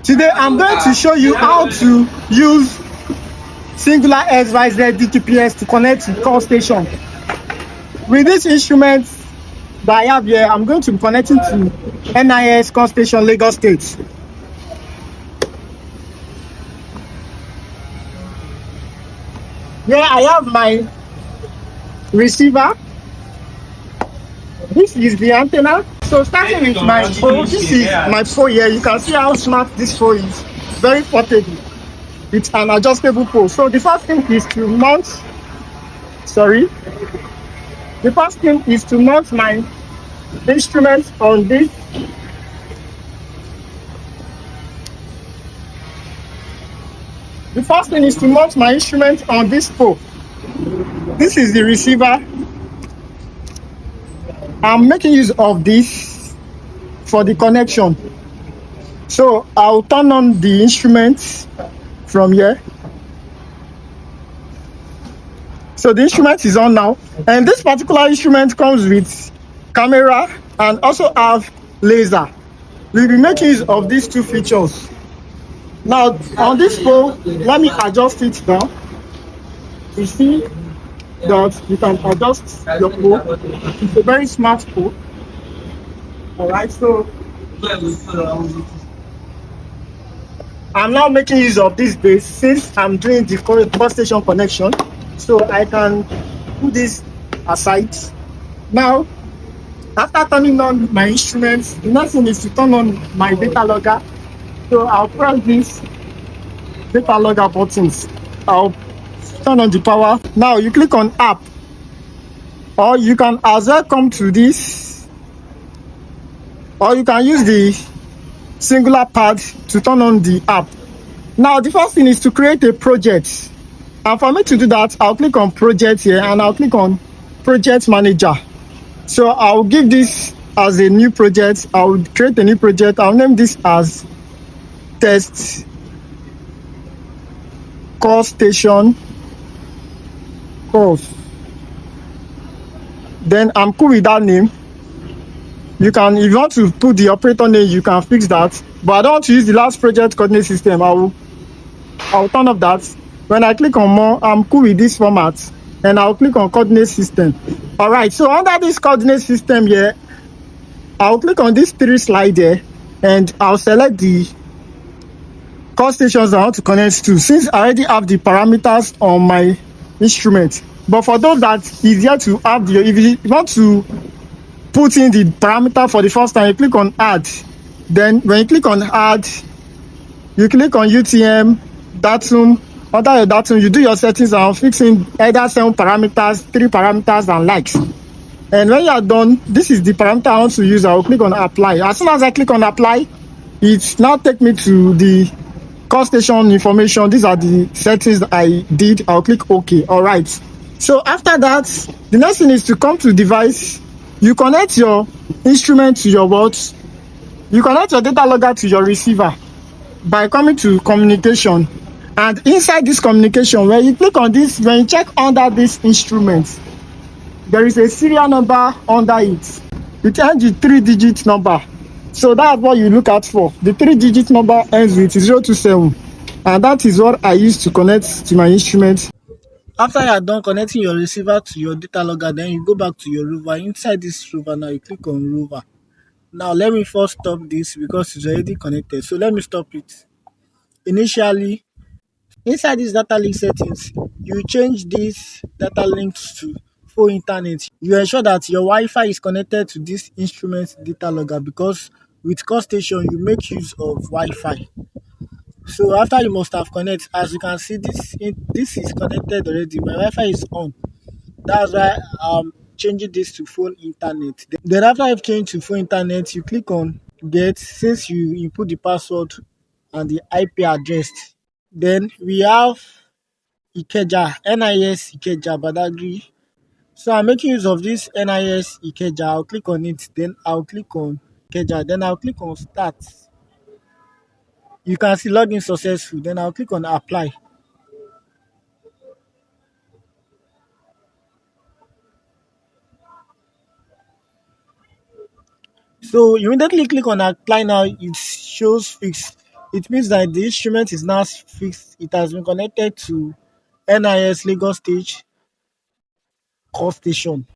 Today I'm going to show you how to use singularxyz DGPS to connect to COR Station. With this instrument that I have here, I'm going to be connecting to NIS COR Station, Lagos State. Here I have my receiver. This is the antenna. So starting with my phone, this is my phone here. You can see how smart this phone is. Very portable. It's an adjustable pole. So the first thing is to mount, my instruments on this. The first thing is to mount my instrument on this pole. This is the receiver. I'm making use of this for the connection. So I'll turn on the instrument from here. So the instrument is on now, and this particular instrument comes with camera and also have laser. We'll be making use of these two features. Now on this pole, let me adjust it down. You see that you can adjust your pole. It's a very smart pole. Alright, so I'm now making use of this base since I'm doing the COR Station connection. So I can put this aside. Now, after turning on my instruments, the next thing is to turn on my data logger. So I'll press this data logger buttons. I'll turn on the power. Now you click on app, or you can as well come to this, or you can use the singular pad to turn on the app. Now the first thing is to create a project, and for me to do that, I'll click on project here and I'll click on project manager. So I'll give this as a new project. I'll create a new project. I'll name this as test COR Station course. Then I'm cool with that name. You can, if you want to put the operator name, you can fix that, but I don't want to use the last project coordinate system. I'll turn off that. When I click on more, I'm cool with this format, and I'll click on coordinate system. All right, so under this coordinate system here, I'll click on this 3 slide here, and I'll select the COR stations I want to connect to, since I already have the parameters on my instrument. But for those that easier to have the, if you want to put in the parameter for the first time, you click on add. Then when you click on add, you click on UTM, datum. Under your datum, you do your settings and fixing either 7 parameters, 3 parameters, and likes. And when you are done, this is the parameter I want to use. I will click on apply. As soon as I click on apply, it now take me to the COR Station information. These are the settings I did. I'll click OK. All right. So after that, the next thing is to come to device. You connect your instrument to your watch. You connect your data logger to your receiver by coming to communication. And inside this communication, when you click on this, when you check under this instrument, there is a serial number under it. It ends with 3-digit number. So that's what you look out for. The 3-digit number ends with 027. And that is what I use to connect to my instrument. After you are done connecting your receiver to your data logger, then you go back to your rover. Inside this rover now, you click on rover. Now let me first stop this because it's already connected. So let me stop it. Initially, inside this data link settings, you change this data links to full internet. You ensure that your Wi-Fi is connected to this instrument data logger, because with COR Station you make use of Wi-Fi. So after you must have connected, as you can see, this is connected already. My Wi-Fi is on. That's why I'm changing this to full internet. Then after I've changed to full internet, you click on get, since you input the password and the IP address. Then we have Ikeja, NIS Ikeja Badagry. So I'm making use of this NIS Ikeja. I'll click on it. Then I'll click on Ikeja. Then I'll click on start. You can see login successful. Then I'll click on apply. So you immediately click on apply now. It shows fixed. it means that the instrument is now fixed. It has been connected to NIS Lagos Stage COR Station.